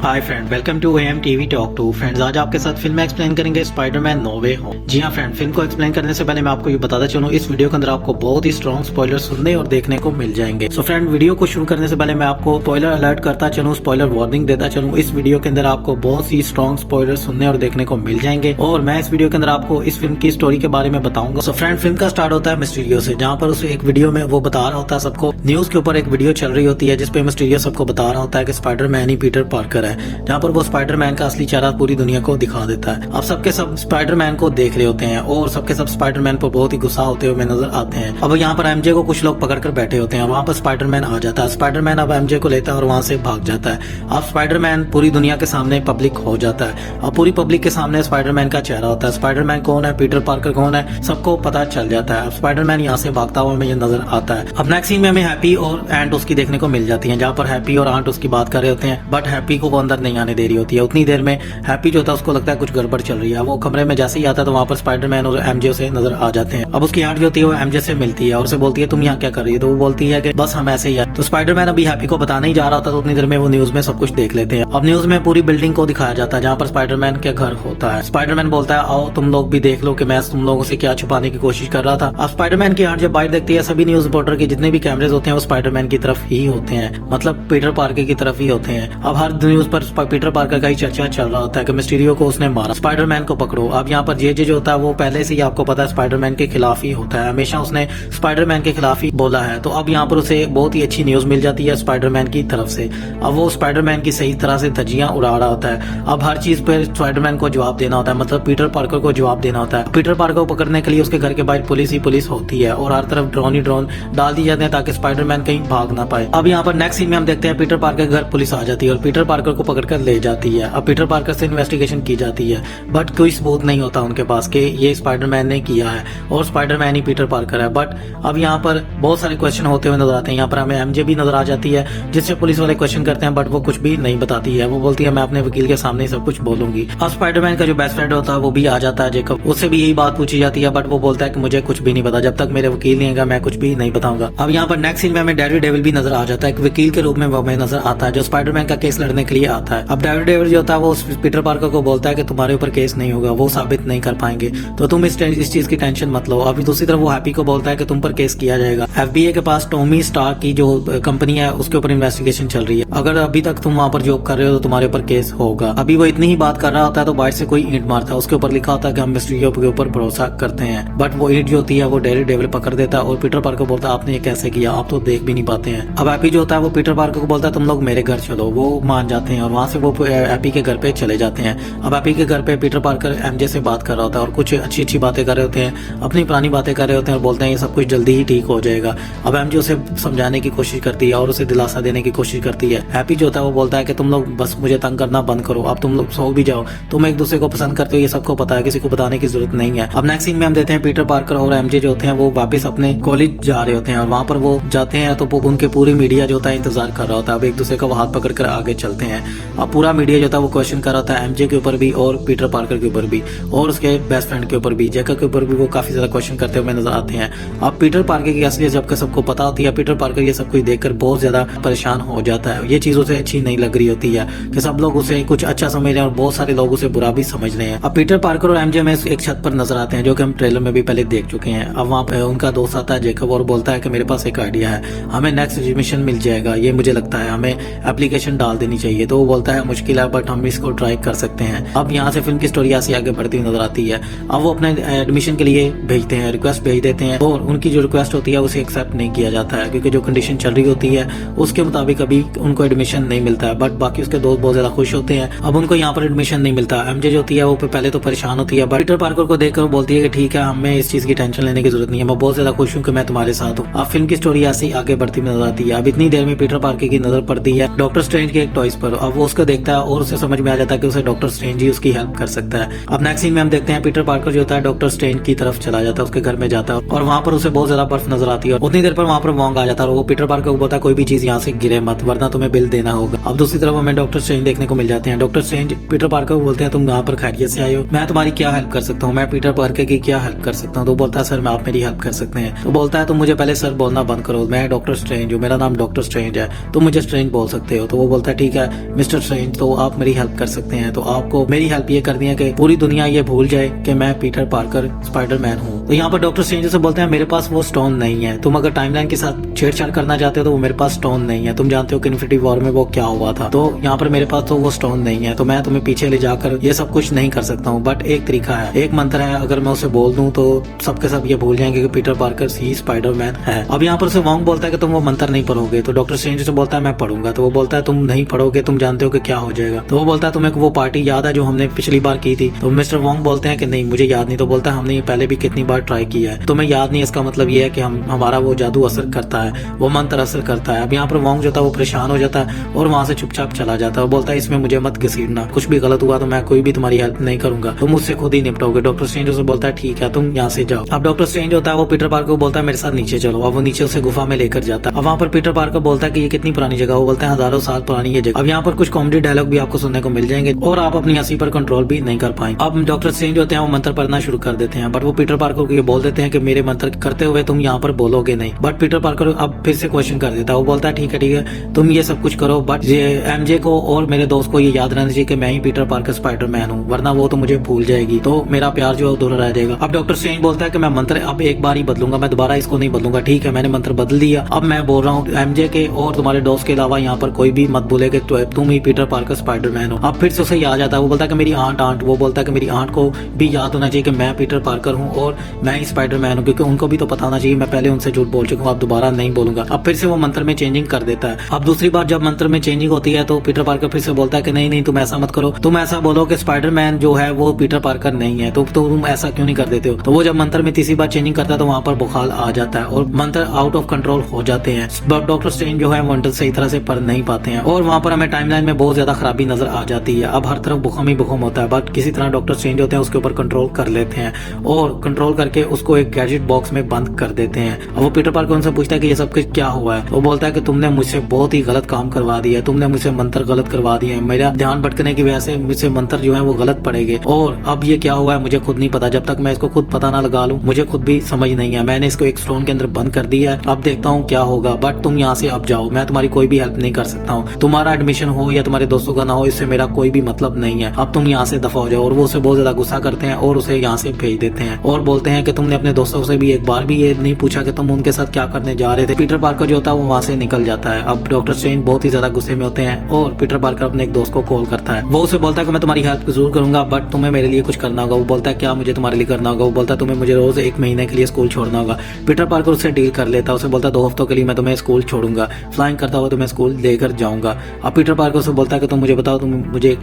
Hi friend, welcome to M TV talk two. Friends, आज आपके साथ फिल्म एक्सप्लेन करेंगे स्पाइडरमैन नो वे होम। जी हाँ फ्रेंड, फिल्म को एक्सप्लेन करने से पहले मैं आपको ये बताता चलूं, इस वीडियो के अंदर आपको बहुत ही स्ट्रॉन्ग स्पॉइलर सुनने और देखने को मिल जाएंगे। सो फ्रेंड, वीडियो को शुरू करने से पहले मैं आपको स्पॉइलर अलर्ट करता चलूं, स्पॉइलर वार्निंग देता चलूं। इस वीडियो के अंदर आपको बहुत ही स्ट्रॉन्ग स्पॉइलर सुनने और देखने को मिल जाएंगे और मैं इस वीडियो के अंदर आपको इस फिल्म की स्टोरी के बारे में बताऊंगा। सो फ्रेंड, फिल्म का स्टार्ट होता है मिस्टीरियो से, जहाँ पर उस एक वीडियो में वो बता रहा होता है सबको, न्यूज के ऊपर एक वीडियो चल रही होती है जिसपे मिस्टीरियो सबको बता रहा होता है कि स्पाइडरमैन ही पीटर पार्कर है, जहाँ पर वो स्पाइडरमैन का असली चेहरा पूरी दुनिया को दिखा देता है। अब सबके सब स्पाइडरमैन को देख रहे होते हैं और सबके सब स्पाइडरमैन पर बहुत ही गुस्सा होते हुए नजर आते हैं। अब यहाँ पर एमजे को कुछ लोग पकड़कर बैठे होते हैं, वहाँ पर स्पाइडरमैन आ जाता है। स्पाइडरमैन अब एमजे को लेता है और वहाँ से भाग जाता है। अब स्पाइडरमैन पूरी दुनिया के सामने पब्लिक हो जाता है। अब पूरी पब्लिक के सामने स्पाइडरमैन का चेहरा होता है। स्पाइडरमैन कौन है, पीटर पार्कर कौन है, सबको पता चल जाता है। अब स्पाइडरमैन यहाँ से भागता हुआ हमें नजर आता है। अब नेक्स्ट सीन में हमें हैप्पी और एंट उसकी देखने को मिल जाती है, जहाँ पर हैप्पी और आंट उसकी बात कर रहे होते हैं, बट हैप्पी को वो अंदर नहीं आने दे रही होती है। उतनी देर में हैप्पी जो होता है उसको लगता है कुछ गड़बड़ चल रही है। वो कमरे में जैसे ही आता है तो वहाँ पर स्पाइडरमैन और एमजे से नजर आ जाते हैं। अब उसकी आंट जो होती है वो एमजे से मिलती है और उसे बोलती है तुम यहाँ क्या कर रही है, तो वो बोलती है कि बस हम ऐसे ही है। तो स्पाइडरमैन अभी हैप्पी को बताने ही जा रहा था, तो उतनी देर में वो न्यूज में सब कुछ देख लेते हैं। अब न्यूज में पूरी बिल्डिंग को दिखाया जाता है जहाँ पर स्पाइडरमैन के घर होता है। स्पाइडरमैन बोलता है आओ तुम लोग भी देख लो कि मैं तुम लोगों से क्या छुपाने की कोशिश कर रहा था। अब स्पाइडरमैन की आंट जब बाहर देखती है, सभी न्यूज रिपोर्टर के जितने भी कैमरेज होते हैं वो स्पाइडरमैन की तरफ ही होते हैं, मतलब पीटर पार्कर की तरफ ही होते हैं। अब हर न्यूज पर पीटर पार्कर का ही चर्चा चल रहा होता है कि मिस्टीरियो को उसने मारा, स्पाइडरमैन को पकड़ो। अब यहाँ पर जे जो होता है वो पहले से ही आपको पता है स्पाइडरमैन के खिलाफ ही होता है, हमेशा उसने स्पाइडरमैन के खिलाफ ही बोला है। तो अब यहाँ पर उसे बहुत ही अच्छी न्यूज मिल जाती है स्पाइडरमैन की तरफ से। अब वो स्पाइडरमैन की सही तरह से धज्जियां उड़ा रहा होता है। अब हर चीज पर स्पाइडरमैन को जवाब देना होता है, मतलब पीटर पार्कर को जवाब देना होता है। पीटर पार्कर को पकड़ने के लिए उसके घर के बाहर पुलिस ही पुलिस होती है और हर तरफ ड्रोन ही ड्रोन डाल दी जाते हैं ताकि स्पाइडरमैन कहीं भाग ना पाए। अब यहाँ पर नेक्स्ट सीन में हम देखते हैं पीटर पार्कर के घर पुलिस आ जाती है और पीटर पार्कर को पकड़कर ले जाती है। अब पीटर पार्कर से इन्वेस्टिगेशन की जाती है, बट कोई सबूत नहीं होता उनके पास कि ये स्पाइडरमैन ने किया है और स्पाइडरमैन ही पीटर पार्कर है। बट अब यहाँ पर बहुत सारे क्वेश्चन होते हुए नजर आते हैं। यहाँ पर हमें एमजे भी नजर आ जाती है जिससे पुलिस वाले क्वेश्चन करते हैं, बट वो कुछ भी नहीं बताती है। वो बोलती है मैं अपने वकील के सामने सब कुछ बोलूंगी। अब स्पाइडरमैन का जो बेस्ट फ्रेंड होता है वो भी आ जाता है जेकब, उससे भी यही बात पूछी जाती है, बट वो बोलता है कि मुझे कुछ भी नहीं पता, जब तक मेरे वकील नहीं आएगा मैं कुछ भी नहीं बताऊंगा। अब यहाँ पर नेक्स्ट सीन में हमें डेविड डेविल भी नजर आ जाता है, एक वकील के रूप में वो हमें नजर आता है जो स्पाइडरमैन का केस लड़ने के लिए आता है। अब डेविड डेविल जो होता है वो पीटर पार्कर को बोलता है कि तुम्हारे ऊपर केस नहीं होगा, वो साबित नहीं कर पाएंगे, तो तुम इस चीज की टेंशन मत लो। अभी दूसरी तरफ वो हैप्पी को बोलता है कि तुम पर केस किया जाएगा। एफबीआई के पास टॉमी स्टार की जो कंपनी है उसके ऊपर इन्वेस्टिगेशन चल रही है, अगर अभी तक तुम वहाँ पर जॉब कर रहे हो तो तुम्हारे ऊपर केस होगा। अभी वो इतनी ही बात कर रहा होता है तो बाहर से कोई ईंट मारता है, उसके ऊपर लिखा होता है कि हम मिस्टीरियो के ऊपर भरोसा करते हैं, बट वो ईंट जो होती है वो डेविड डेविल पकड़ देता है और पीटर पार्कर बोलता है आपने ये कैसे किया, आप तो देख भी नहीं पाते हैं। अब हैप्पी जो होता है वो पीटर पार्कर को बोलता है तुम लोग मेरे घर चलो, वो मान जाते हैं और वहाँ से वो हैप्पी के घर पे चले जाते हैं। अब हैप्पी के घर पे पीटर पार्कर एमजे से बात कर रहा होता है और कुछ अच्छी अच्छी बातें कर रहे होते हैं, अपनी पुरानी बातें कर रहे होते हैं और बोलते हैं ये सब कुछ जल्दी ही ठीक हो जाएगा। अब एमजे उसे समझाने की कोशिश करती है और उसे दिलासा देने की कोशिश करती है। हैप्पी जो होता है वो बोलता है कि तुम लोग बस मुझे तंग करना बंद करो, अब तुम लोग सो भी जाओ, तुम एक दूसरे को पसंद करते हो ये सबको पता है, किसी को बताने की जरूरत नहीं है। अब नेक्स्ट सीन में हम देते हैं पीटर पार्कर और एमजे जो होते हैं वो वापस अपने कॉलेज जा रहे होते हैं और वहाँ पर वो जाते हैं तो उनके पूरी मीडिया जो होता है इंतजार कर रहा होता है। अब एक दूसरे को हाथ पकड़ कर आगे चलते हैं। अब पूरा मीडिया जो होता है वो क्वेश्चन कर रहा होता है एमजे के ऊपर भी और पीटर पार्कर के ऊपर भी और उसके बेस्ट फ्रेंड के ऊपर भी, जेकब के ऊपर भी वो काफी ज्यादा क्वेश्चन करते हुए नजर आते हैं। अब पीटर पार्कर की असलियत जबकि सबको पता होती है, पीटर पार्कर ये सब कुछ देखकर बहुत ज्यादा परेशान हो जाता है। ये चीज उसे अच्छी नहीं लग रही होती है कि सब लोग उसे कुछ अच्छा समझ रहे हैं और बहुत सारे लोग उसे बुरा भी समझ रहे हैं। अब पीटर पार्कर और एमजे में एक छत पर नजर आते हैं जो कि हम ट्रेलर में भी पहले देख चुके हैं। अब वहाँ पे उनका दोस्त आता है जेकब और बोलता है कि मेरे पास एक आइडिया है, हमें नेक्स्ट एडमिशन मिल जाएगा, ये मुझे लगता है हमें एप्लीकेशन डाल देनी चाहिए। तो वो बोलता है मुश्किल है बट हम इसको ट्राई कर सकते हैं। अब यहाँ से फिल्म की स्टोरी ऐसी आगे बढ़ती हुई नजर आती है। अब वो अपने एडमिशन के लिए भेजते हैं, रिक्वेस्ट भेज देते हैं और उनकी जो रिक्वेस्ट होती है उसे एक्सेप्ट नहीं किया जाता है क्योंकि जो कंडीशन चल रही होती है उसके मुताबिक अभी उनको एडमिशन नहीं मिलता है। बट बाकी उसके दोस्त बहुत ज्यादा खुश होते हैं। अब उनको यहाँ पर एडमिशन नहीं मिलता। एमजे जो होती है वो पहले तो परेशान होती है, बट पीटर पार्कर को देखकर बोलती है कि ठीक है हमें इस चीज की टेंशन लेने की जरूरत नहीं है, मैं बहुत ज्यादा खुश हूँ कि मैं तुम्हारे साथ हूँ। अब फिल्म की स्टोरी ऐसी आगे बढ़ती नजर आती है। अब इतनी देर में पीटर पार्कर की नजर पड़ती है डॉक्टर स्ट्रेंज के एक टॉयज पर। अब वो उसको देखता है और उसे समझ में आ जाता है कि उसे डॉक्टर स्ट्रेंज ही उसकी हेल्प कर सकता है। अब नेक्स्ट सीन में हम देखते हैं पीटर पार्कर जो होता है डॉक्टर स्ट्रेंज की तरफ चला जाता है, उसके घर में जाता है और वहाँ पर उसे बहुत ज्यादा बर्फ नजर आती है। उतनी देर पर वहाँ पर वॉन्ग आ जाता है और वो पीटर पार्कर को बोलता है कोई भी चीज यहाँ से गिरे मत वरना तुम्हें बिल देना होगा। अब दूसरी तरफ हमें डॉक्टर स्ट्रेंज देखने को मिल जाते हैं। डॉक्टर स्ट्रेंज पीटर पार्कर को बोलते हैं तुम यहाँ पर खैरियत से आए हो, मैं तुम्हारी क्या हेल्प कर सकता हूँ, मैं पीटर पार्कर की क्या हेल्प कर सकता हूँ। तो बोलता है सर मैं आप मेरी हेल्प कर सकते हैं। तो बोलता है तुम मुझे पहले सर बोलना बंद करो, मैं डॉक्टर स्ट्रेंज हूँ, मेरा नाम डॉक्टर स्ट्रेंज है, तुम मुझे स्ट्रेंज बोल सकते हो। तो वो बोलता है ठीक है मिस्टर स्ट्रेंज तो आप मेरी हेल्प कर सकते हैं। तो आपको मेरी हेल्प ये करनी है कि पूरी दुनिया ये भूल जाए कि मैं पीटर पार्कर स्पाइडरमैन हूँ। तो यहाँ पर डॉक्टर स्ट्रेंज से बोलते हैं मेरे पास वो स्टोन नहीं है, तुम अगर टाइमलाइन के साथ छेड़छाड़ करना चाहते हो तो वो मेरे पास स्टोन नहीं है। तुम जानते हो कि इन्फिनिटी वॉर में वो क्या हुआ था, तो यहाँ पर मेरे पास तो वो स्टोन नहीं है, तो मैं तुम्हें पीछे ले जाकर ये सब कुछ नहीं कर सकता हूँ। बट एक तरीका है, एक मंत्र है, अगर मैं उसे बोल दूं तो सबके सब ये भूल जाएंगे कि पीटर पार्कर ही स्पाइडरमैन है। अब यहाँ पर उसे वॉन्ग बोलता है कि तुम वो मंत्र नहीं पढ़ोगे, तो डॉक्टर स्ट्रेंज से बोलता है मैं पढ़ूंगा। तो वो बोलता है तुम नहीं पढ़ोगे, तुम जानते हो कि क्या हो जाएगा। तो वो बोलता है तुम्हें वो पार्टी याद है जो हमने पिछली बार की थी। तो मिस्टर वॉन्ग बोलते हैं कि नहीं मुझे याद नहीं। तो बोलता है हमने ये पहले भी कितनी बार ट्राई किया है, तुम्हें याद नहीं, इसका मतलब ये है कि हमारा वो जादू असर करता है, वो मंत्र असर करता है। अब यहाँ पर वॉन्ग जो था वो परेशान हो जाता है और वहां से चुपचाप चला जाता है। वो बोलता है इसमें मुझे मत घसीटना, कुछ भी गलत हुआ तो मैं कोई भी तुम्हारी हेल्प नहीं करूंगा, तुम मुझसे खुद ही निपटोगे। डॉक्टर स्ट्रेंज उसे बोलता है ठीक है तुम यहाँ से जाओ। अब डॉक्टर स्ट्रेंज होता है वो पीटर पार्कर को बोलता है मेरे साथ नीचे चलो। अब वो नीचे उसे गुफा में लेकर जाता है। अब वहाँ पर पीटर पार्कर बोलता है कि ये कितनी पुरानी जगह, वो बोलता है हजारों साल पुरानी ये जगह। अब यहाँ पर कुछ कॉमेडी डायलॉग भी आपको सुनने को मिल जाएंगे और आप अपनी हंसी पर कंट्रोल भी नहीं कर पाएंगे। अब डॉक्टर स्ट्रेंज होते हैं वो मंत्र पढ़ना शुरू कर देते हैं, बट वो पीटर पार्कर को ये बोल देते हैं कि मेरे मंत्र करते हुए तुम यहाँ पर बोलोगे नहीं। बट पीटर पार्कर अब फिर से क्वेश्चन कर देता है। वो बोलता है ठीक है तुम ये सब कुछ करो, बट ये एमजे को और मेरे दोस्त को ये याद रहना चाहिए कि मैं ही पीटर पार्कर स्पाइडरमैन हूँ, वरना वो तो मुझे भूल जाएगी, तो मेरा प्यार जो है अधूरा रह जाएगा। अब डॉक्टर स्ट्रेंज बोलता है कि मैं मंत्र अब एक बार ही बदलूंगा, मैं दोबारा इसको नहीं बदलूंगा। ठीक है मैंने मंत्र बदल दिया, अब मैं बोल रहा हूँ एमजे के और तुम्हारे दोस्त के अलावा यहाँ पर कोई भी मत बोले कि तुम ही पीटर पार्कर स्पाइडरमैन हो। अब फिर से उसे याद आता है। वो बोलता है कि मेरी आंट वो बोलता है कि मेरी आंट को भी याद होना चाहिए कि मैं पीटर पार्कर हूँ और मैं ही स्पाइडरमैन हूँ, क्योंकि उनको भी तो पता होना चाहिए, मैं पहले उनसे झूठ बोल चुका हूँ, अब दोबारा नहीं बोलूंगा। अब फिर से वो मंत्र में चेंजिंग कर देता है। अब दूसरी बार जब मंत्र में चेंजिंग होती है तो पीटर पार्कर फिर से बोलता है कि नहीं तुम ऐसा मत करो, तुम ऐसा बोलो कि स्पाइडरमैन जो है वो पीटर पार्कर नहीं है, तो तुम ऐसा क्यों नहीं कर देते हो। तो वो जब मंत्र में तीसरी बार चेंजिंग करता है तो वहाँ पर बुखार आ जाता है और मंत्र आउट ऑफ कंट्रोल हो जाते हैं। डॉक्टर स्ट्रेंज जो है मंत्र सही तरह से पढ़ नहीं पाते हैं और वहाँ पर हमें टाइमलाइन में बहुत ज्यादा खराबी नजर आ जाती है। अब हर तरफ बुखाम ही बुखाम होता है, बट किसी तरह डॉक्टर स्ट्रेंज होते हैं उसके ऊपर कंट्रोल कर लेते हैं और कंट्रोल करके उसको एक गैजेट बॉक्स में बंद कर देते हैं। अब वो पीटर पार्कर उनसे पूछता है कि ये सब कुछ क्या हुआ है। वो बोलता है कि तुमने मुझसे बहुत ही गलत काम करवा दिया, तुमने मुझसे मंत्र गलत करवा दिए हैं, मेरा ध्यान भटकने की वजह से मुझसे मंत्र जो है वो गलत पड़ेंगे और अब ये क्या हुआ है मुझे खुद नहीं पता, जब तक मैं इसको खुद पता ना लगा लूं मुझे खुद भी समझ नहीं है। मैंने इसको एक स्टोन के अंदर बंद कर दिया है, अब देखता हूँ क्या होगा, बट तुम यहाँ से अब जाओ, मैं तुम्हारी कोई भी हेल्प नहीं कर सकता हूँ, तुम्हारा एडमिशन हो या तुम्हारे दोस्तों का ना हो इससे मेरा कोई भी मतलब नहीं है, अब तुम यहाँ से दफा हो जाओ। और वो उसे बहुत ज्यादा गुस्सा करते हैं और उसे यहाँ से भेज देते हैं और बोलते हैं कि तुमने अपने दोस्तों से भी एक बार भी ये नहीं पूछा कि तुम उनके साथ क्या करने जा रहे थे। पीटर पार्कर जो होता है वो वहाँ से निकल जाता है। अब डॉक्टर स्ट्रेंज बहुत ही ज्यादा गुस्से में होते हैं और पीटर पार्कर अपने एक दोस्त को कॉल करता है। वो उसे बोलता है कि मैं तुम्हारी हेल्प जरूर करूंगा, बट तुम्हें मेरे लिए कुछ करना होगा। वो बोलता है क्या मुझे तुम्हारे लिए करना होगा। वो बोलता है तुम्हें मुझे रोज 1 महीने के लिए स्कूल छोड़ना होगा। पीटर पार्कर उससे डील कर लेता है, उसे बोलता है 2 हफ्तों के लिए मैं तुम्हें स्कूल छोड़ूंगा, फ्लाइंग करता हुआ तुम्हें स्कूल लेकर जाऊंगा। अब पीटर पार्कर उसे बोलता है कि तुम मुझे बताओ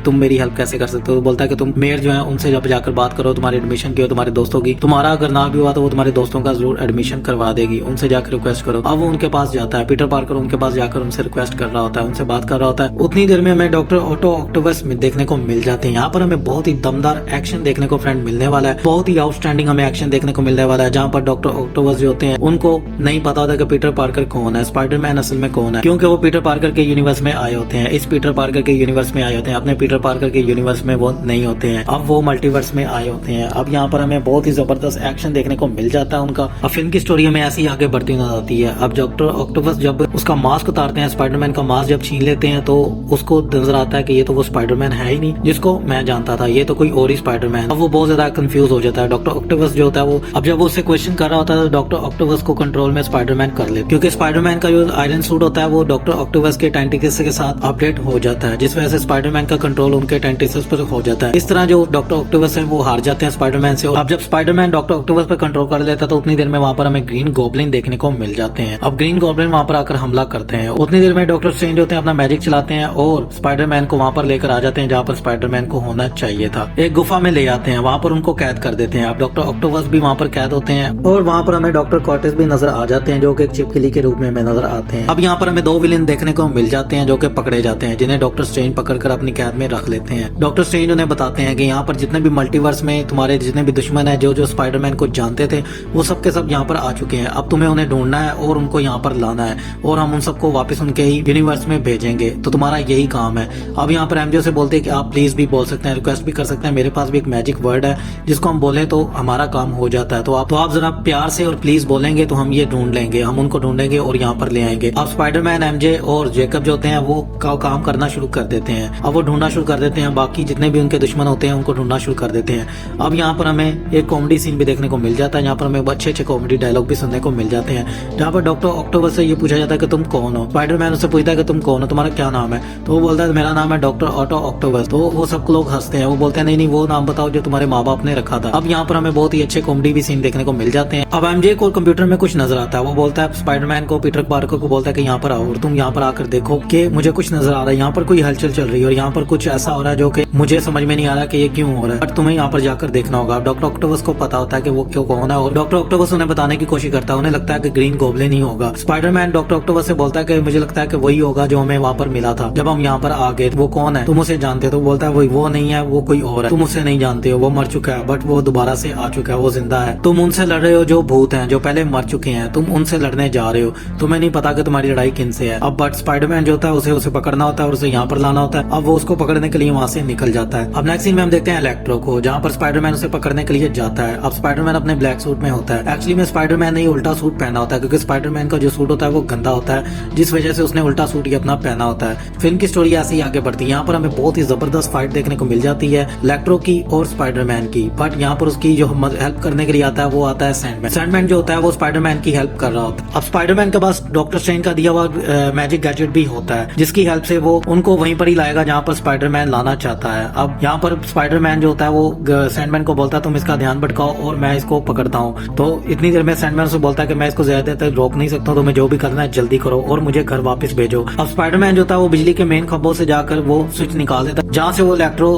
तुम मेरी हेल्प कैसे कर सकते हो। बोलता है कि तुम मेयर जो है उनसे जब जाकर बात करो तुम्हारे एडमिशन की हो, तुम्हारे दोस्तों की, तुम्हारा अगर ना भी हुआ तो वो तुम्हारे दोस्तों का जरूर एडमिशन करवा देगी, उनसे जाकर रिक्वेस्ट करो। अब वो उनके पास जाता है, पीटर पार्कर उनके पास जाकर उनसे रिक्वेस्ट कर रहा होता है, उनसे बात कर रहा होता है। उतनी देर में हमें डॉक्टर ऑटो ऑक्टोपस देखने को मिल जाते हैं। यहाँ पर हमें बहुत ही दमदार एक्शन देखने को फ्रेंड मिलने वाला है, बहुत ही आउटस्टैंडिंग हमें एक्शन देखने को मिलने वाला है, जहाँ पर डॉक्टर ऑक्टोपस जो होते हैं उनको नहीं पता होता कि पीटर पार्कर कौन है, स्पाइडरमैन असल में कौन है, क्योंकि वो पीटर पार्कर के यूनिवर्स में आए होते हैं, इस पीटर पार्कर के यूनिवर्स में आए होते हैं, अपने पीटर पार्कर के यूनिवर्स में वो नहीं होते हैं, अब वो मल्टीवर्स में आए होते हैं। अब यहाँ पर हमें बहुत ही जबरदस्त एक्शन देखने को मिल जाता है उनका। अब फिल्म की स्टोरी हमें ऐसी आगे बढ़ती नजर आती है। अब डॉक्टर ऑक्टोपस जब उसका मास्क उतारते हैं, स्पाइडरमैन का मास्क जब छीन लेते हैं तो उसको नजर आता है कि ये तो वो स्पाइडरमैन है ही नहीं जिसको मैं जानता था, ये तो कोई और ही स्पाइडरमैन। अब वो बहुत ज्यादा कंफ्यूज हो जाता है। डॉक्टर ऑक्टोपस जो होता है वो अब जब वो उससे क्वेश्चन कर रहा होता है तो डॉक्टर ऑक्टोपस को कंट्रोल में स्पाइडरमैन कर ले, क्योंकि स्पाइडरमैन का जो आयरन सूट होता है वो डॉक्टर ऑक्टोपस के टेंटिकल्स के साथ अपडेट हो जाता है, जिस वजह से स्पाइडरमैन का कंट्रोल उनके टेंटिकल्स पर हो जाता है। इस तरह जो डॉक्टर ऑक्टोपस है वो हार जाते हैं स्पाइडरमैन से। अब जब स्पाइडरमैन डॉक्टर ऑक्टोपस पर कंट्रोल कर लेता है तो उतनी देर में वहाँ पर हमें ग्रीन गॉब्लिन देखने को मिल जाते हैं। अब ग्रीन गॉब्लिन वहाँ पर आकर हमला करते हैं। उतनी देर में डॉक्टर स्ट्रेंज होते हैं अपना मैजिक चलाते हैं और स्पाइडरमैन को वहाँ पर लेकर आ जाते हैं जहाँ पर स्पाइडरमैन को होना चाहिए था। एक गुफा में ले आते हैं, वहाँ पर उनको कैद कर देते हैं। अब डॉक्टर ऑक्टोपस भी वहाँ पर कैद होते हैं और वहाँ पर हमें डॉक्टर कॉर्टिस भी नजर आ जाते हैं जो कि एक चिपकली के रूप में हमें नजर आते हैं। अब यहाँ पर हमें 2 विलेन देखने को मिल जाते हैं जो कि पकड़े जाते हैं, जिन्हें डॉक्टर स्ट्रेंज पकड़कर अपनी कैद में रख लेते हैं। डॉक्टर स्ट्रेंज उन्हें बताते हैं कि यहाँ पर जितने भी मल्टीवर्स में तुम्हारे जितने भी दुश्मन है जो स्पाइडरमैन स्पाइडरमैन को जानते थे वो सब के सब यहाँ पर आ चुके हैं। अब तुम्हें उन्हें ढूंढना है और उनको यहाँ पर लाना है और हम उन सबको वापस उनके ही यूनिवर्स में भेजेंगे, तो तुम्हारा यही काम है। अब यहाँ पर एमजे से बोलते हैं कि आप प्लीज भी बोल सकते हैं, रिक्वेस्ट भी कर सकते हैं, मेरे पास भी एक मैजिक वर्ड है जिसको हम बोले तो हमारा काम हो जाता है। तो आप जरा प्यार से और प्लीज बोलेंगे तो हम ये ढूंढ लेंगे, हम उनको ढूंढेंगे और यहाँ पर ले आएंगे। अब स्पाइडरमैन, एमजे और जेकब जो होते हैं वो काम करना शुरू कर देते हैं। अब वो ढूंढना शुरू कर देते हैं, बाकी जितने भी उनके दुश्मन होते हैं उनको ढूंढना शुरू कर देते हैं। अब यहाँ पर हमें एक कॉमेडी सीन भी देखने को मिल जाता है, यहाँ पर हमें अच्छे अच्छे कॉमेडी डायलॉग भी सुनने को मिल जाते हैं, जहाँ पर डॉक्टर ऑक्टोपस से ये पूछा जाता है कि तुम कौन हो। स्पाइडरमैन उससे पूछता है कि तुम कौन हो, तुम्हारा क्या नाम है, तो वो बोलता है मेरा नाम है डॉक्टर ऑटो ऑक्टोपस। तो वो सब लोग हंसते हैं, वो बोलते हैं नहीं नहीं वो नाम बताओ जो तुम्हारे माँ बाप ने रखा था। अब यहाँ पर हमें बहुत ही अच्छे कॉमेडी भी सीन देखने को मिल जाते हैं। अब एमजे को कंप्यूटर में कुछ नजर आता है, वो बोलता है स्पाइडरमैन को, पीटर पार्कर को बोलता है कि यहाँ पर आओ और तुम यहाँ पर आकर देखो कि मुझे कुछ नजर आ रहा है, यहाँ पर कोई हलचल चल रही है और यहाँ पर कुछ ऐसा हो रहा है जो कि मुझे समझ में नहीं आ रहा कि ये क्यों हो रहा है, बट तुम्हें यहाँ पर जाकर देखना होगा। डॉक्टर ऑक्टोपस को पता होता है कि वो क्यों कौन है और डॉक्टर ऑक्टोपस उन्हें बताने की कोशिश करता है, उन्हें लगता है कि ग्रीन गोब्लिन ही होगा। स्पाइडरमैन डॉक्टर ऑक्टोपस से बोलता है कि मुझे लगता है कि वही होगा जो हमें वहाँ पर मिला था जब हम यहाँ पर आ गए। वो कौन है, तुम उसे जानते हो? तो बोलता है वही, वो नहीं है, वो कोई और है, तुम उसे नहीं जानते हो, वो मर चुका है बट वो दोबारा से आ चुका है, वो जिंदा है। तुम उनसे लड़ रहे हो जो भूत हैं, जो पहले मर चुके हैं, तुम उनसे लड़ने जा रहे हो, तुम्हें नहीं पता कि तुम्हारी लड़ाई किनसे है। अब बट स्पाइडरमैन जो होता है उसे पकड़ना होता है और उसे यहाँ पर लाना होता है। अब वो उसको पकड़ने के लिए वहाँ से निकल जाता है। अब नेक्स्ट सीन में हम देखते हैं इलेक्ट्रो को, जहाँ पर स्पाइडरमैन उसे पकड़ने के लिए जाता है। अब स्पाइडरमैन अपने ब्लैक सूट में होता है, एक्चुअली में स्पाइडरमैन ने उल्टा सूट पहना होता है क्योंकि स्पाइडरमैन का जो सूट होता है वो गंदा होता है, जिस वजह से उसने उल्टा सूट ही अपना पहना होता है। फिल्म की स्टोरी ऐसे ही आगे बढ़ती है। यहाँ पर हमें बहुत ही जबरदस्त फाइट देखने को मिल जाती है इलेक्ट्रो की और स्पाइडरमैन की, बट यहाँ पर उसकी जो हेल्प करने के लिए आता है वो आता है सैंडमैन। सैंडमैन जो होता है वो स्पाइडरमैन की हेल्प कर रहा होता है। अब स्पाइडरमैन के पास डॉक्टर स्ट्रेंज का दिया हुआ मैजिक गैजेट भी होता है जिसकी हेल्प से वो उनको वहीं पर ही लाएगा जहाँ पर स्पाइडरमैन लाना चाहता है। अब यहाँ पर स्पाइडरमैन जो होता है वो सैंडमैन को बोलता है तुम इसका ध्यान भटकाओ और मैं इसको पकड़ता हूँ। तो इतनी देर में सैंडमैन से बोलता है कि मैं इसको ज्यादा देर तक रोक नहीं सकता, तो मैं जो भी करना है जल्दी करो और मुझे घर वापस भेजो। अब स्पाइडरमैन जो होता है वो बिजली के मेन खंभों से जाकर वो स्विच निकाल देता है जहाँ से वो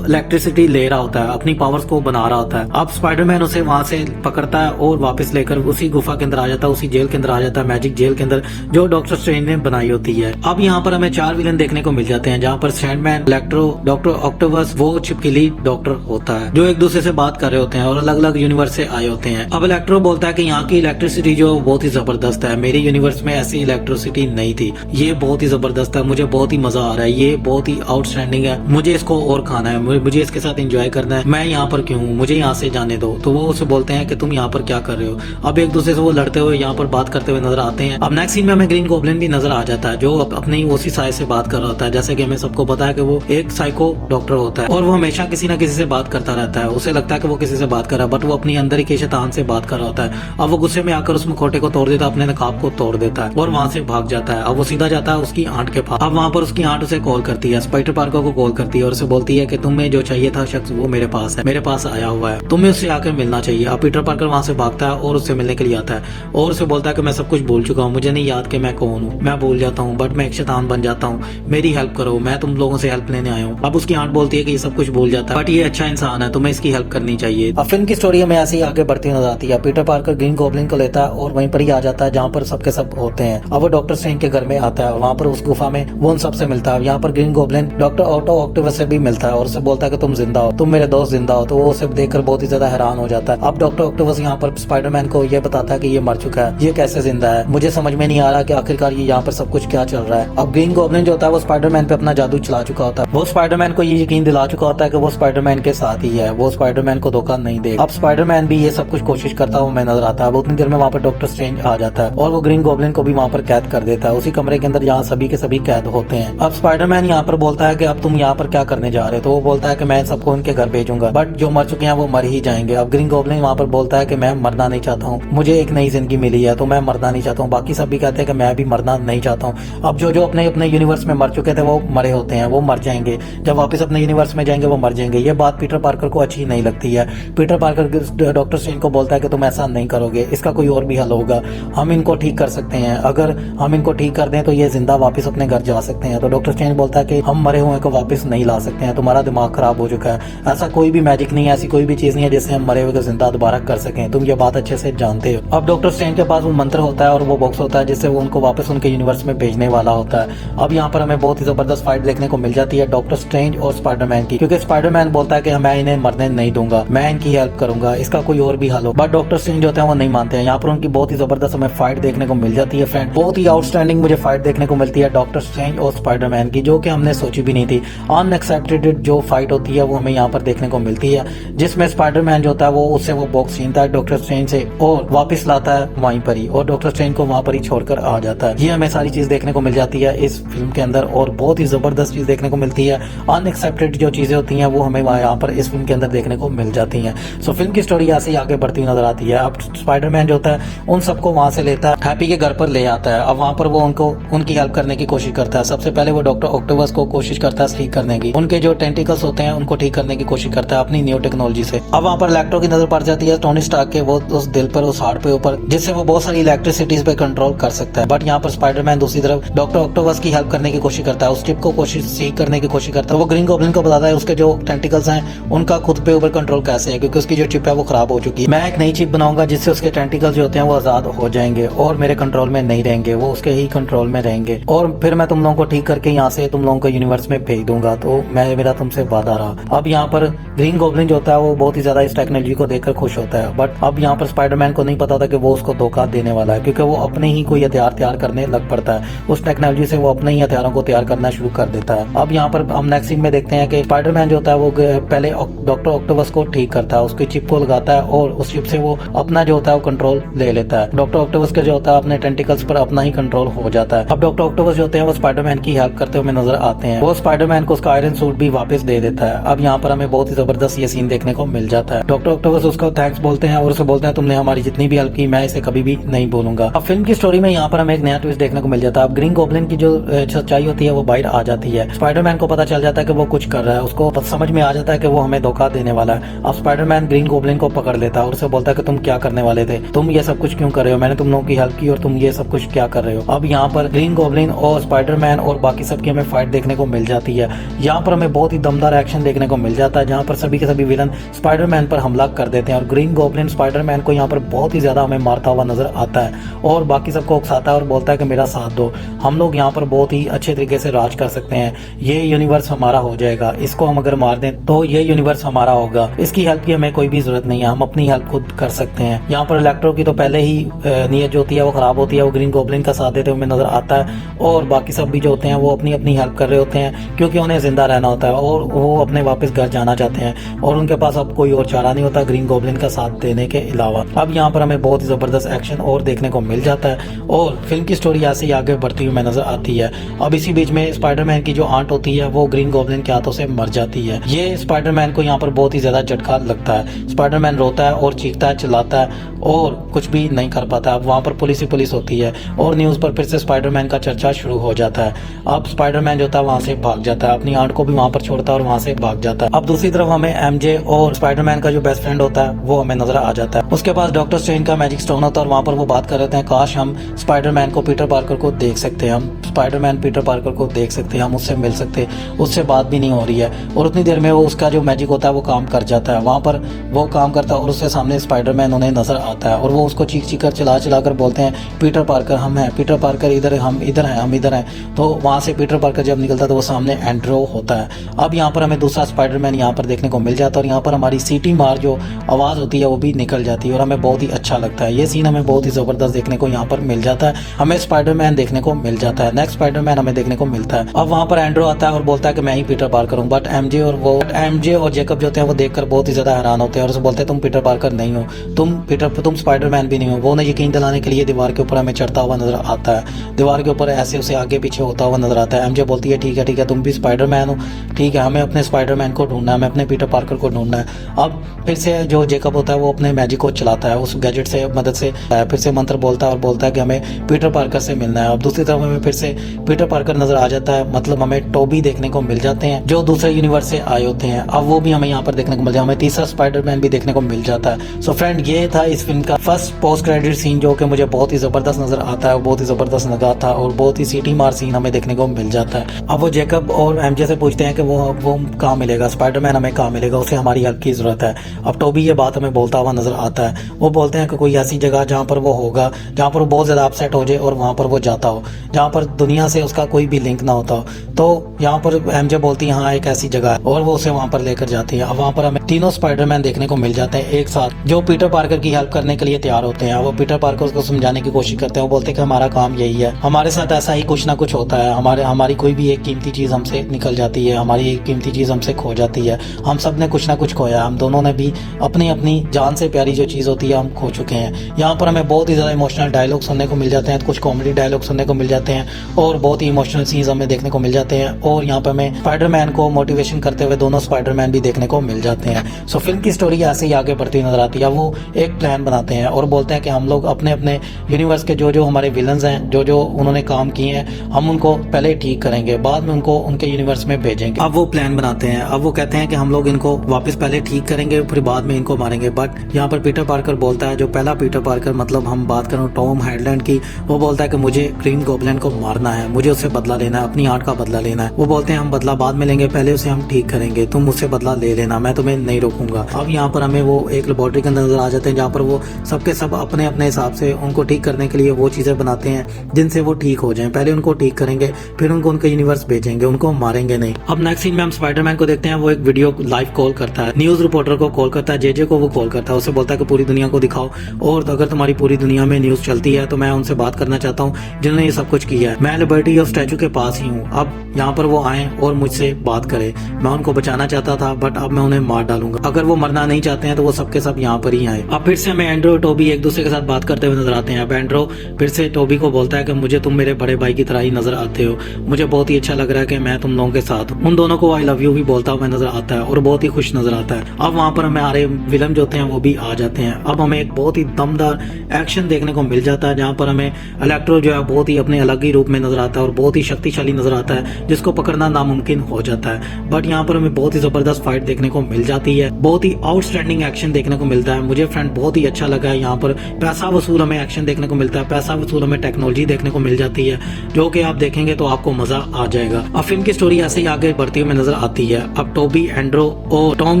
इलेक्ट्रिसिटी ले रहा होता है, अपनी पावर्स को बना रहा होता है। अब स्पाइडरमैन उसे वहां से पकड़ता है और वापस लेकर उसी गुफा के अंदर आ जाता है, उसी जेल के अंदर आ जाता है, मैजिक जेल के अंदर जो डॉक्टर स्ट्रेंज ने बनाई होती है। अब यहाँ पर हमें 4 विलन देखने को मिल जाते हैं, जहाँ पर सैंडमैन, इलेक्ट्रो, डॉक्टर ऑक्टोपस, वो चिपकली डॉक्टर होता है जो एक दूसरे से बात कर रहे होते हैं और अलग अलग यूनिवर्स से आए होते हैं। अब इलेक्ट्रो बोलता है कि यहाँ की इलेक्ट्रिसिटी जो बहुत ही जबरदस्त है, मेरे यूनिवर्स में ऐसी इलेक्ट्रिसिटी नहीं थी, ये बहुत ही जबरदस्त है, मुझे बहुत ही मजा आ रहा है, ये बहुत ही आउटस्टैंडिंग है, मुझे इसको और खाना है, मुझे इसके साथ एंजॉय करना है, मैं यहाँ पर क्यों हूँ, मुझे यहाँ से जाने दो। तो वो उसे बोलते हैं कि तुम यहाँ पर क्या कर रहे हो। अब एक दूसरे से वो लड़ते हुए यहाँ पर बात करते हुए नजर आते हैं। अब नेक्स्ट सीन में हमें ग्रीन गोब्लिन भी नजर आ जाता है जो अपने उसी साइज से बात कर रहा होता है। जैसे कि हमें सबको पता है कि वो एक साइको डॉक्टर होता है और वो हमेशा किसी ना किसी से बात करता रहता है, उसे लगता है कि वो किसी से बात कर रहा है बट वो अपनी अंदर ही के शैतान से बात कर रहा होता है। अब वो गुस्से में आकर उस मुखौटे को तोड़ देता है, अपने नकाब को तोड़ देता है और वहां से भाग जाता है। अब वो सीधा जाता है उसकी आंट के पास। अब वहां पर उसकी आंट उसे कॉल करती है, स्पाइडर पार्कर को कॉल करती है और उसे बोलती है कि तुम्हें जो चाहिए था शख्स वो मेरे पास है, मेरे पास आया हुआ है, तुम्हें उससे आकर मिलना चाहिए। अब पीटर पार्कर वहां से भागता है और उससे मिलने के लिए आता है और उसे बोलता है कि मैं सब कुछ भूल चुका हूँ, मुझे नहीं याद कि मैं कौन हूँ, मैं भूल जाता हूँ बट मैं एक शैतान बन जाता हूँ, मेरी हेल्प करो, मैं तुम लोगों से हेल्प लेने आया हूँ। अब उसकी आंट बोलती है कि ये सब कुछ भूल जाता है बट ये अच्छा इंसान है, तुम्हें इसकी हेल्प करनी चाहिए। अब फिल्म की स्टोरी हमें ऐसे ही आगे बढ़ती नजर आती है। पीटर पार्कर ग्रीन गोब्लिन को लेता है और वहीं पर ही आ जाता है जहाँ पर सबके सब होते हैं। अब वो डॉक्टर स्ट्रेंज के घर में आता है, वहाँ पर उस गुफा में वो उन सबसे मिलता है। यहाँ पर green goblin doctor auto octopus से भी मिलता है और उसे बोलता है कि तुम जिंदा हो, तुम मेरे दोस्त जिंदा हो। तो वो उसे देखकर बहुत ही ज्यादा हैरान हो जाता है। अब डॉक्टर ऑक्टोपस यहाँ पर स्पाइडरमैन को ये बताता है कि ये मर चुका है, ये कैसे जिंदा है, मुझे समझ में नहीं आ रहा कि आखिरकार ये यहाँ पर सब कुछ क्या चल रहा है। अब ग्रीन गोब्लिन जो होता है वो स्पाइडरमैन पे अपना जादू चला चुका होता है, वो स्पाइडरमैन को ये यकीन दिला चुका होता है कि वो स्पाइडरमैन के साथ ही है, वो स्पाइडरमैन को धोखा नहीं दे। अब स्पाइडरमैन भी ये सब कुछ कोशिश करता हुआ नजर आता है। वो उतनी देर में वहाँ पर डॉक्टर स्ट्रेंज आ जाता है और वो ग्रीन गोब्लिन को भी वहाँ पर कैद कर देता है उसी कमरे के अंदर जहाँ सभी के सभी कैद होते हैं। अब स्पाइडरमैन यहाँ पर बोलता है कि अब तुम यहाँ पर क्या करने जा रहे हो। तो वो बोलता है कि मैं सबको उनके घर भेजूंगा बट जो मर चुके हैं वो मर ही जाएंगे। अब ग्रीन गोब्लिन वहाँ पर बोलता है कि मैं मरना नहीं चाहता हूँ, मुझे एक नई जिंदगी मिली है तो मैं मरना नहीं चाहता हूँ। बाकी सब भी कहते हैं कि मैं भी मरना नहीं चाहता हूँ। अब जो जो अपने अपने यूनिवर्स में मर चुके थे वो मरे होते हैं, वो मर जाएंगे, जब वापस अपने यूनिवर्स में जाएंगे वो मर जाएंगे। ये बात पीटर पार्कर को अच्छी नहीं लगती है। पीटर पार्कर डॉक्टर स्ट्रेंज को बोलता है कि तुम ऐसा नहीं करोगे, इसका कोई और भी हल होगा, हम इनको ठीक कर सकते हैं, अगर हम इनको ठीक कर दें तो ये जिंदा वापस अपने घर जा सकते हैं। तो डॉक्टर स्ट्रेंज बोलता है कि हम मरे हुए को वापस नहीं ला सकते हैं, तुम्हारा दिमाग खराब हो चुका है, ऐसा कोई भी मैजिक नहीं है, ऐसी कोई भी चीज नहीं है जिससे हम मरे हुए को जिंदा दोबारा कर सकें, तुम ये बात अच्छे से जानते हो। अब डॉक्टर स्ट्रेंज के पास वो मंत्र होता है और वो बॉक्स होता है जिससे वो उनको वापस उनके यूनिवर्स में भेजने वाला होता है। अब यहाँ पर हमें बहुत ही जबरदस्त फाइट देखने को मिल जाती है डॉक्टर स्ट्रेंज और स्पाइडरमैन की, क्योंकि स्पाइडरमैन बोलता है कि मैं इन्हें मरने नहीं दूंगा, मैं इनकी हेल्प करूंगा, इसका कोई और भी हल हो, बट डॉक्टर स्ट्रेंज होते हैं वो नहीं मानते हैं। यहाँ पर उनकी बहुत ही जबरदस्त हमें फाइट देखने को मिल जाती है फ्रेंड। बहुत ही आउटस्टैंडिंग मुझे फाइट देखने को मिलती है डॉक्टर स्ट्रेंज और स्पाइडरमैन की, जो कि हमने सोची भी नहीं थी। अनएक्सपेक्टेड जो फाइट होती है वो हमें यहाँ पर देखने को मिलती है, जिसमें स्पाइडरमैन जो होता है वो उससे वो बॉक्स छीनता है डॉक्टर स्ट्रेंज से और वापस लाता है वहीं पर ही, और डॉक्टर स्ट्रेंज को वहां पर ही छोड़कर आ जाता है। ये हमें सारी चीज देखने को मिल जाती है इस फिल्म के अंदर, और बहुत ही जबरदस्त चीज देखने को मिलती है। अनएक्सपेक्टेड जो चीजें होती हैं वो हमें यहाँ पर इस फिल्म के अंदर देखने को मिल जाती हैं। सो फिल्म की स्टोरी ऐसे ही आगे बढ़ती हुई नजर आती है। अब स्पाइडरमैन जो होता है उन सबको वहां से लेता है, हैप्पी के घर पर ले आता है। अब वहां पर वो उनकी हेल्प करने की कोशिश करता है। सबसे पहले वो डॉक्टर ऑक्टोपस को कोशिश करता है ठीक करने की, उनके जो टेंटिकल्स होते हैं उनको ठीक करने की कोशिश करता है अपनी न्यू टेक्नोलॉजी से। अब वहां पर इलेक्ट्रो की नजर पड़ जाती है टोनी स्टार्क के वो उस दिल पर, उस हार्ट पे ऊपर, जिससे वो बहुत सारी इलेक्ट्रिसिटीज पे कंट्रोल कर सकता है। बट यहाँ पर स्पाइडरमैन दूसरी तरफ डॉक्टर ऑक्टोपस की हेल्प करने की कोशिश करता है, उस चिप को ठीक करने की कोशिश करता है। वो ग्रीन गॉब्लिन को बताता है उसके जो टेंटिकल्स हैं उनका खुद पे ऊपर कंट्रोल कैसे है, क्योंकि उसकी जो चिप है वो खराब हो चुकी है। मैं एक नई चिप बनाऊंगा जिससे उसके टेंटिकल्स जो होते हैं वो आजाद हो जाएंगे और मेरे कंट्रोल में नहीं रहेंगे, वो उसके ही कंट्रोल में रहेंगे, और फिर मैं तुम लोगों को ठीक करके यहाँ से तुम लोगों को यूनिवर्स में भेज दूंगा। तो मेरा तुमसे वादा रहा। अब यहाँ पर ग्रीन गॉब्लिन जो होता है वो बहुत ही ज्यादा इस टेक्नोलॉजी को देखकर खुश होता है, बट अब यहाँ पर स्पाइडरमैन को नहीं पता था कि वो उसको धोखा देने वाला है, क्योंकि वो अपने ही कोई हथियार तैयार करने लग पड़ता है। उस टेक्नोलॉजी से वो अपने ही हथियारों को तैयार करना शुरू कर देता है। अब यहाँ पर हम नेक्स्ट सीन में देखते हैं कि स्पाइडरमैन जो होता है वो पहले डॉक्टर ऑक्टोपस को ठीक करता है, उसकी चिप को लगाता है और उस चिप से वो अपना जो होता है वो कंट्रोल ले लेता है। डॉक्टर ऑक्टोपस का जो होता है अपने टेंटिकल्स पर अपना ही कंट्रोल हो जाता है। अब डॉक्टर ऑक्टोपस जो होते हैं वो स्पाइडरमैन की हेल्प करते हुए नजर आते हैं। वो स्पाइडरमैन को उसका आयरन सूट भी वापस दे देता है। अब यहाँ पर हमें बहुत ही जबरदस्त ये सीन देखने को मिल जाता है। डॉक्टर ऑक्टोपस उसको थैंक्स बोलते हैं और उसे बोलते हैं तुमने हमारी जितनी भी हेल्प की मैं इसे कभी भी नहीं भूलूंगा। अब फिल्म की स्टोरी में यहाँ पर हमें एक नया ट्विस्ट देखने को मिल जाता है। अब ग्रीन गॉब्लिन की जो सच्चाई होती है वो बाहर आ जाती है। स्पाइडरमैन को पता चल जाता है कि वो कुछ कर रहा है, उसको समझ में आ जाता है कि वो हमें धोखा देने वाला है। अब स्पाइडरमैन ग्रीन गॉब्लिन को पकड़ लेता है और उसे बोलता है कि तुम क्या करने वाले थे, तुम ये सब कुछ क्यों कर रहे हो, मैंने तुम लोगों की हेल्प की और तुम ये सब कुछ क्या कर रहे हो। अब यहाँ पर ग्रीन गॉब्लिन और स्पाइडरमैन और बाकी सबकी हमें फाइट देखने को मिल जाती है। यहाँ पर हमें बहुत ही दमदार एक्शन देखने को मिल जाता है, जहाँ पर सभी के सभी विलन स्पाइडरमैन पर हमला कर देते हैं और ग्रीन गॉब्लिन स्पाइडरमैन को यहाँ पर बहुत ही ज्यादा हमें मारता हुआ नजर आता है और बाकी सबको उकसाता है और बोलता है कि मेरा साथ दो, हम लोग यहाँ पर बहुत ही अच्छे तरीके से राज कर सकते हैं, ये यूनिवर्स हमारा हो जाएगा, इसको हम अगर मार दें तो ये यूनिवर्स हमारा होगा, इसकी हेल्प की हमें कोई भी जरूरत नहीं है, हम अपनी हेल्प खुद कर सकते हैं। यहाँ पर इलेक्ट्रो की तो पहले ही नीयत जो होती है वो खराब होती है, वो ग्रीन गॉब्लिन का साथ देते हुए नजर आता है और बाकी सब भी जो होते हैं वो अपनी अपनी हेल्प कर रहे होते हैं, क्योंकि उन्हें जिंदा रहना होता है और वो अपने वापस घर जाना चाहते हैं और उनके पास अब कोई और चारा नहीं होता ग्रीन गॉब्लिन का साथ देने के अलावा। अब यहाँ पर हमें बहुत ही जबरदस्त एक्शन और देखने को मिल जाता है और फिल्म की स्टोरी ऐसे ही आगे बढ़ती हुई नजर आती है। अब इसी बीच में स्पाइडरमैन की जो आंट होती है वो ग्रीन गॉब्लिन के हाथों से मर जाती है। ये स्पाइडरमैन को यहाँ पर बहुत ही ज्यादा झटका लगता है। स्पाइडरमैन रोता है और चीखता है, चिल्लाता है और कुछ भी नहीं कर पाता। अब वहाँ पर पुलिस ही पुलिस होती है और न्यूज पर फिर से स्पाइडरमैन का चर्चा शुरू हो जाता है। अब स्पाइडरमैन जो होता है वहाँ से भाग जाता है, अपनी आंट को भी वहाँ पर छोड़ता है और वहाँ से भाग जाता है। अब दूसरी तरफ हमें एमजे और स्पाइडरमैन का जो बेस्ट फ्रेंड होता है वो हमें नजर आ जाता है। उसके पास डॉक्टर स्ट्रेंज का मैजिक स्टोन होता है और वहाँ पर वो बात कर रहे हैं काश हम स्पाइडरमैन को पीटर पार्कर को देख सकते हैं, हम स्पाइडरमैन पीटर पार्कर को देख सकते हैं, हम उससे मिल सकते, उससे बात भी नहीं हो रही है और उतनी देर में वो उसका जो मैजिक होता है वो काम कर जाता है। वहाँ पर वो काम करता है और उसके सामने स्पाइडरमैन उन्हें नजर आता है और वो उसको चीख कर चिल्ला कर बोलते हैं पीटर पार्कर हम हैं, पीटर पार्कर इधर, हम इधर हैं, हम इधर हैं। तो वहाँ से पीटर पार्कर जब निकलता है तो वो सामने एंड्रो होता है। अब यहाँ पर हमें दूसरा स्पाइडरमैन यहाँ पर देखने को मिल जाता है और यहाँ पर हमारी सीटी मार जो आवाज़ होती है वो भी निकल जाती है और हमें बहुत ही अच्छा लगता है। ये सीन हमें बहुत ही ज़बरदस्त देखने को यहाँ पर मिल जाता है, हमें स्पाइडरमैन देखने को मिल जाता है, नेक्स्ट स्पाइडरमैन हमें देखने को मिलता है। अब वहाँ पर एंड्रो आता है और बोलता है कि मैं ही पीटर पार्कर हूँ, बट एमजे और जेकब जो होते हैं वो देखकर बहुत ही ज़्यादा हैरान होते हैं और उसे बोलते हैं तुम पीटर पार्कर नहीं हो, तुम स्पाइडरमैन भी नहीं हो। वो उन्हें यकीन दिलाने के लिए दीवार के ऊपर हमें चढ़ता हुआ नजर आता है, दीवार के ऊपर ऐसे उसे आगे पीछे होता हुआ नजर आता है। एमजे बोलती है ठीक है तुम भी स्पाइडरमैन हो, ठीक है हमें अपने स्पाइडरमैन को ढूंढना है, हमें अपने पीटर पार्कर को ढूंढना है। अब फिर से जो जेकब होता है वो अपने मैजिक को चलाता है, उस गैजेट से मदद से फिर से मंत्र बोलता है और बोलता है कि हमें पीटर पार्कर से मिलना है। अब दूसरी तरफ हमें फिर से पीटर पार्कर नजर आ जाता है, मतलब हमें टोबी देखने को मिल जाते हैं जो दूसरे यूनिवर्स से आए होते हैं। अब वो भी हमें यहाँ पर देखने को मिल जाता है, हमें तीसरा स्पाइडरमैन भी देखने को मिल जाता है। सो फ्रेंड ये था इस फिल्म का फर्स्ट पोस्ट क्रेडिट सीन जो कि मुझे बहुत ही जबरदस्त नजर आता है, बहुत ही जबरदस्त लगा था और बहुत ही सीटी मार सीन हमें देखने को मिल जाता है। अब वो जेकब और एमजे से पूछते हैं कि वो कहाँ मिलेगा, स्पाइडरमैन हमें कहाँ मिलेगा, उसे हमारी हेल्प की जरूरत है। अब टोबी ये बात हमें बोलता हुआ नजर आता है, वो बोलते हैं कि कोई ऐसी जगह जहाँ पर वो होगा, जहाँ पर वो बहुत ज्यादा अपसेट हो जाए और वहाँ पर वो जाता हो, जहाँ पर दुनिया से उसका कोई भी लिंक ना होता हो। तो यहाँ पर एमजे बोलती है हाँ एक ऐसी जगह है और वो उसे वहाँ पर लेकर जाती है। अब वहाँ पर हमें तीनों स्पाइडरमैन देखने को मिल जाते हैं। जाते हैं एक साथ, जो पीटर पार्कर की हेल्प करने के लिए तैयार होते हैं। वो पीटर पार्कर को समझाने की कोशिश करते हैं। वो बोलते हैं कि हमारा काम यही है, हमारे साथ ऐसा ही कुछ ना कुछ होता है, हमारी कोई भी एक कीमती चीज हमसे निकल जाती है, हमारी एक कीमती चीज हमसे खो जाती है। हम सब ने कुछ ना कुछ खोया, हम दोनों ने भी अपनी अपनी जान से प्यारी जो चीज होती है हम खो चुके हैं। यहाँ पर हमें बहुत ही ज्यादा इमोशनल डायलॉग सुनने को मिल जाते हैं, कुछ कॉमेडी डायलॉग सुनने को मिल जाते हैं और बहुत ही इमोशनल सीन्स हमें देखने को मिल जाते हैं। और यहाँ पर हमें स्पाइडरमैन को मोटिवेशन करते हुए दोनों स्पाइडरमैन भी देखने को मिल जाते हैं। सो फिल्म की स्टोरी ऐसे ही आगे बढ़ती नजर आती है। वो एक प्लान बनाते हैं और बोलते हैं कि हम लोग अपने अपने यूनिवर्स के जो जो हमारे विलन्स हैं, जो जो उन्होंने काम किए हैं, हम उनको पहले ठीक करेंगे, बाद में उनको उनके यूनिवर्स में भेजेंगे। अब वो प्लान बनाते हैं। अब वो कहते हैं कि हम लोग इनको वापस पहले ठीक करेंगे, फिर बाद में इनको मारेंगे। बट यहाँ पर पीटर पार्कर बोलता है, जो पहला पीटर पार्कर, मतलब हम बात करें टॉम हार्डलैंड की, वो बोलता है कि मुझे ग्रीन गॉब्लिन को मारना है, मुझे उससे बदला लेना है, अपनी आर्ट का बदला लेना है। वो बोलते हैं हम बदला बाद में लेंगे, पहले उसे हम ठीक करेंगे, तुम मुझसे बदला ले लेना, मैं तुम्हें नहीं रोकूंगा। अब यहाँ पर हमें वो एक लेबोरेटरी के अंदर नजर आ जाते हैं, जहाँ पर वो सबके सब अपने अपने हिसाब से उनको ठीक करने के लिए वो चीजें बनाते हैं जिनसे वो ठीक हो जाएं। पहले उनको ठीक करेंगे, फिर उनको उनके यूनिवर्स भेजेंगे, उनको मारेंगे नहीं। अब नेक्स्ट सीन में हम स्पाइडरमैन को देखते हैं। वो एक वीडियो लाइव कॉल करता है, न्यूज रिपोर्टर को कॉल करता है, जेजे को वो कॉल करता है, उसे बोलता है कि पूरी दुनिया को दिखाओ, और अगर तुम्हारी पूरी दुनिया में न्यूज चलती है तो मैं उनसे बात करना चाहता हूँ जिन्होंने ये सब कुछ किया है। मैं लिबर्टी ऑफ स्टैचू के पास ही हूँ, अब यहाँ पर वो आए और मुझसे बात करें। मैं उनको बचाना चाहता था बट अब मैं उन्हें मार डालूंगा, अगर वो मरना नहीं चाहते हैं तो वो सबके सब यहाँ पर ही आए। अब फिर से हमें एंड्रो और टोबी एक दूसरे के साथ बात करते हुए नजर आते हैं। अब एंड्रो फिर से टोबी को बोलता है कि मुझे तुम मेरे बड़े भाई की तरह ही नजर आते हो, मुझे बहुत ही अच्छा लग रहा है कि मैं तुम लोगों के साथ हूं। उन दोनों को आई लव यू भी बोलता हुआ नजर आता है और बहुत ही खुश नजर आता है। अब वहाँ पर हमारे विलन जो होते हैं वो भी आ जाते हैं। अब हमें एक बहुत ही दमदार एक्शन देखने को मिल जाता है, जहाँ पर हमें इलेक्ट्रो जो है बहुत ही अपने अलग ही रूप में नजर आता है और बहुत ही शक्तिशाली नजर आता है, जिसको पकड़ना नामुमकिन हो जाता है। बट यहाँ पर हमें बहुत ही जबरदस्त फाइट देखने को मिल जाती है, बहुत ही आउटस्टैंडिंग एक्शन देखने को मिलता है। मुझे फ्रेंड बहुत ही अच्छा लगा है। यहाँ पर पैसा वसूल हमें एक्शन देखने को मिलता है, पैसा वसूल हमें टेक्नोलॉजी देखने को मिल जाती है, जो कि आप देखेंगे तो आपको मजा आ जाएगा। अब फिल्म की स्टोरी ऐसे ही आगे बढ़ती हुई नजर आती है। अब टोबी, एंड्रो और टॉम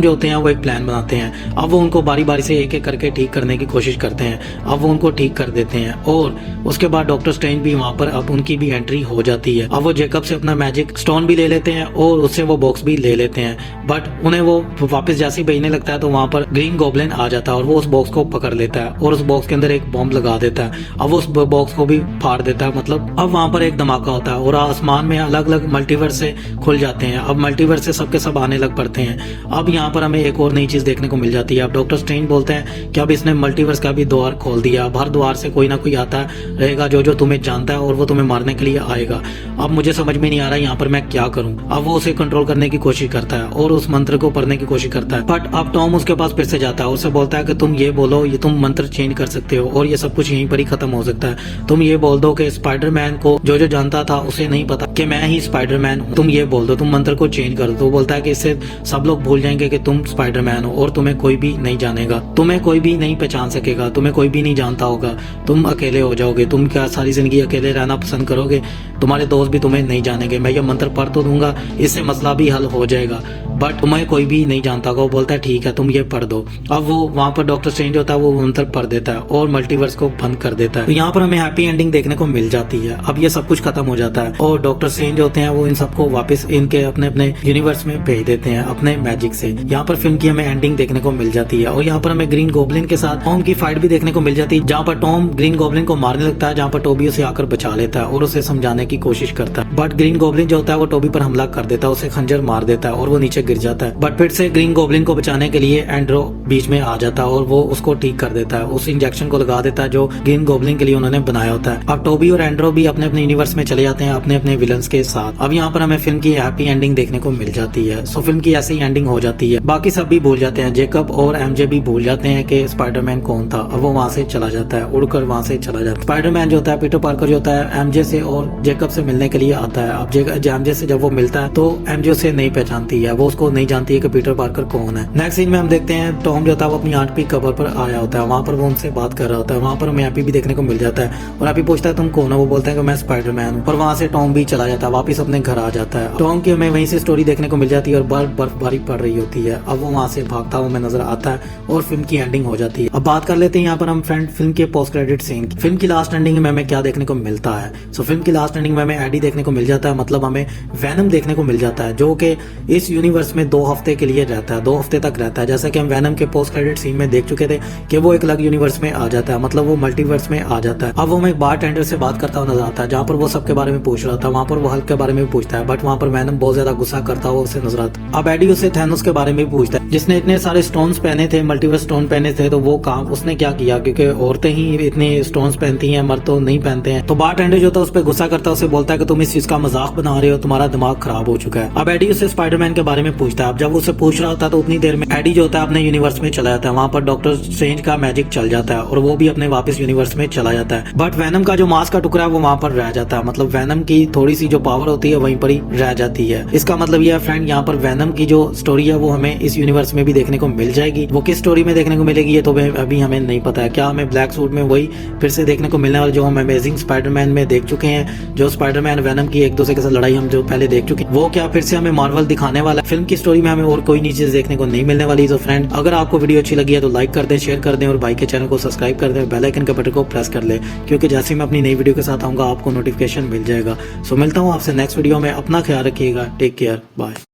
जो होते हैं वो एक प्लान बनाते हैं। अब वो उनको बारी बारी से एक एक करके ठीक करने की कोशिश करते हैं। अब वो उनको ठीक कर देते हैं और उसके बाद डॉक्टर स्ट्रेंज भी वहाँ पर अब उनकी भी एंट्री हो जाती है। अब वो जेकब से अपना मैजिक स्टोन भी ले लेते हैं और उससे वो बॉक्स भी ले लेते हैं। बट उन्हें वो वापस जैसे ही भेजने लगता है तो वहाँ पर ग्रीन गॉब्लिन आ जाता है और वो उस बॉक्स को पकड़ लेता है और उस बॉक्स के अंदर एक बॉम्ब लगा देता है। अब उस बॉक्स को भी फाड़ देता है। मतलब अब वहाँ पर एक धमाका होता है और आसमान में अलग अलग मल्टीवर्स से खुल जाते हैं। अब मल्टीवर्स से सबके सब आने लग पड़ते हैं। अब यहाँ पर हमें एक और नई चीज देखने को मिल जाती है। अब डॉक्टर स्ट्रेंज बोलते हैं कि अब इसने मल्टीवर्स का भी द्वार खोल दिया, अब हर द्वार से कोई ना कोई आता रहेगा जो जो तुम्हें जानता है और वो तुम्हें मारने के लिए आएगा। अब मुझे समझ में नहीं आ रहा यहाँ पर मैं क्या करूँ। अब वो उसे कंट्रोल करने की कोशिश करता है और उस मंत्र को पढ़ने की कोशिश करता है। बट अब टॉम उसके पास फिर से जाता है, उसे बोलता है कि तुम ये बोलो, ये तुम मंत्र चेंज कर सकते हो और ये सब कुछ यहीं पर ही खत्म हो सकता है। तुम ये बोल दो कि स्पाइडरमैन को जो जो जानता था उसे नहीं पता कि मैं ही स्पाइडरमैन हूँ, तुम ये बोल दो, तुम मंत्र को चेंज कर दो। तो बोलता है कि इससे सब लोग भूल जाएंगे कि तुम स्पाइडरमैन हो और तुम्हें कोई भी नहीं जानेगा, तुम्हें कोई भी नहीं पहचान सकेगा, तुम्हें कोई भी नहीं जानता होगा, तुम अकेले हो जाओगे, तुम क्या सारी जिंदगी अकेले रहना पसंद करोगे, तुम्हारे दोस्त भी तुम्हें नहीं जानेंगे। मैं ये मंत्र पढ़ तो दूंगा, इससे मसला भी हल हो जाएगा, बट तुम्हें कोई भी नहीं जानता होगा। वो बोलता है ठीक है तुम ये पढ़ दो। अब वो वहाँ पर डॉक्टर स्ट्रेंज होता है, वो मंत्र पढ़ देता है और मल्टीवर्स को बंद कर देता है। तो यहाँ पर हमें हैप्पी एंडिंग देखने को मिल जाती है। अब ये सब कुछ खत्म हो जाता है और डॉक्टर स्ट्रेंज होते हैं वो इन सबको वापस इनके अपने अपने यूनिवर्स में भेज देते हैं अपने मैजिक से। यहाँ पर फिल्म की हमें एंडिंग देखने को मिल जाती है और यहाँ पर हमें ग्रीन गॉब्लिन के साथ टॉम की फाइट भी देखने को मिल जाती है, जहाँ पर टॉम ग्रीन गॉब्लिन को मारने लगता है, जहाँ पर टोबी उसे आकर बचा लेता है और उसे समझाने की कोशिश करता है। बट ग्रीन गॉब्लिन जो होता है वो टोबी पर हमला कर देता है, उसे खंजर मार देता है और वो नीचे गिर जाता है। बट फिर से ग्रीन गॉब्लिन को बचाने के लिए एंड्रो बीच में आ जाता है और वो उसको ठीक कर देता है, उस इंजेक्शन को लगा देता है जो ग्रीन गॉब्लिन के लिए उन्होंने बनाया होता है। अब टोबी और एंड्रो भी अपने अपने यूनिवर्स में चले जाते हैं अपने अपने विलन्स के साथ। अब यहाँ पर हमें फिल्म की हैप्पी एंडिंग देखने को मिल जाती है। सो फिल्म की ऐसी एंडिंग हो जाती है। बाकी सब भी भूल जाते हैं, जेकब और एमजे भी भूल जाते हैं कि स्पाइडरमैन कौन था। अब वो वहां से चला जाता है, उड़कर वहां से चला जाता है। स्पाइडरमैन जो होता है, पीटर पार्कर जो होता है, एमजे से और जेकब से मिलने के लिए आता है। अब एमजे से जब वो मिलता है तो एमजे उसे नहीं पहचानती है, वो उसको नहीं जानती है कि पीटर पार्कर कौन है। नेक्स्ट सीन में हम देखते हैं टॉम जो था वो अपनी आंट की कबर पर आया होता है, वहाँ पर वो उनसे बात कर रहा होता है। वहाँ पर हमें हैप्पी भी देखने को मिल जाता है और हैप्पी पूछता है तुम कौन हो, वो बोलता है कि मैं स्पाइडरमैन हूँ। और वहाँ से टॉम भी चला जाता है, वापस अपने घर आ जाता है। टॉम की हमें वहीं से स्टोरी देखने को मिल जाती है और बर्फबारी पड़ रही होती है। अब वो वहाँ से भागता हुआ हमें नजर आता है और फिल्म की एंडिंग हो जाती है। अब बात कर लेते हैं यहाँ पर हम फ्रेंड फिल्म के पोस्ट क्रेडिट सीन। फिल्म की लास्ट एंडिंग में हमें क्या देखने को मिलता है। सो फिल्म की लास्ट एंडिंग में हमें एडी देखने को मिल जाता है, मतलब हमें वेनम देखने को मिल जाता है, जो कि इस यूनिवर्स यूनिवर्स में 2 हफ्ते के लिए रहता है, 2 हफ्ते तक रहता है। जैसा कि हम वैनम के पोस्ट क्रेडिट सीन में देख चुके थे कि वो एक अलग यूनिवर्स में आ जाता है, मतलब वो मल्टीवर्स में आ जाता है। अब वो एक बार टेंडर से बात करता हुआ नजर आता है, जहाँ पर वो सबके बारे में पूछ रहा था। वहाँ पर वो हल्क के बारे में पूछता है, बट वहाँ पर वैनम बहुत ज्यादा गुस्सा करता हुआ उसे नजर आता है। अब एडी उसे थैनोस के बारे में पूछता है, जिसने इतने सारे स्टोन्स पहने थे, मल्टीवर्स स्टोन पहने थे, तो वो काम उसने क्या किया, क्योंकि औरतें ही इतने स्टोन्स पहनती हैं, मर्द तो नहीं पहनते हैं। तो बार टेंडर जो था उस पर गुस्सा करता है, उसे बोलता है कि तुम इस चीज का मजाक बना रहे हो, तुम्हारा दिमाग खराब हो चुका है। अब एडी उसे स्पाइडरमैन के बारे में पूछता है। अब जब उसे पूछ रहा होता है तो उतनी देर में एडी जो होता है अपने यूनिवर्स में चला जाता है। वहाँ पर डॉक्टर स्ट्रेंज का मैजिक चल जाता है और वो भी अपने वापस यूनिवर्स में चला जाता है। बट वैनम का जो मास्क का टुकड़ा है वो वहाँ पर रह जाता है, मतलब वैनम की थोड़ी सी जो पावर होती है वहीं पर ही रह जाती है। इसका मतलब यह है फ्रेंड, यहाँ पर वैनम की जो स्टोरी है वो हमें इस यूनिवर्स में भी देखने को मिल जाएगी। वो किस स्टोरी में देखने को मिलेगी ये तो अभी हमें नहीं पता है। क्या हमें ब्लैक सूट में वही फिर से देखने को मिलने वाला जो हम अमेजिंग स्पाइडरमैन में देख चुके हैं, जो स्पाइडरमैन वैनम की एक दूसरे के साथ लड़ाई हम जो पहले देख चुके हैं, वो क्या फिर से हमें मार्वल दिखाने वाला है? फिल्म की स्टोरी में हमें और कोई नई चीज देखने को नहीं मिलने वाली। तो फ्रेंड, अगर आपको वीडियो अच्छी लगी है तो लाइक कर दें, शेयर कर दें और भाई के चैनल को सब्सक्राइब कर दें, बेल आइकन के बटन को प्रेस कर ले, क्योंकि जैसे मैं अपनी नई वीडियो के साथ आऊंगा आपको नोटिफिकेशन मिल जाएगा। सो मिलता हूँ आपसे नेक्स्ट वीडियो में। अपना ख्याल रखिएगा, टेक केयर, बाय।